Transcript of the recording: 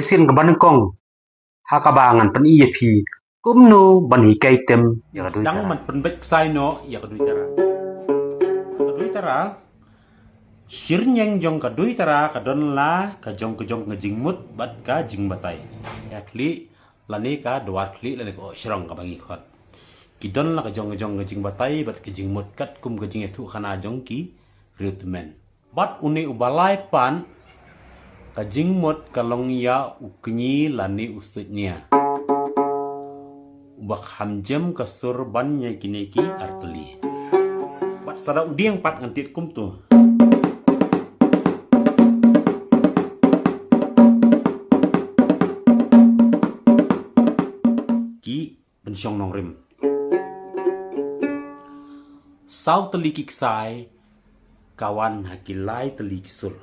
Sin ka ban kong hakabangan pan EAP kumno ban hikay tem ya sedang man penbet saino ya kadui tara shirnyeng jong kadui tara kadon la ka jong ngejingmut bat ka jingbatai ya kli lani ka dua kli lani ko shrong ka bangi khot kidon la ka jong ngejingbatai bat ka jingmut kat kum ka jing ethu khana jong ki riutmen bat uni ubalai pan ka jingmut kalong ya uknyi lani usutnya ubak hamjem kasur bannya kineki arteli bat sada udiang pat ngantit kum tu ki bensyong nong rim sau teli kiksai kawan hakilai teli kisur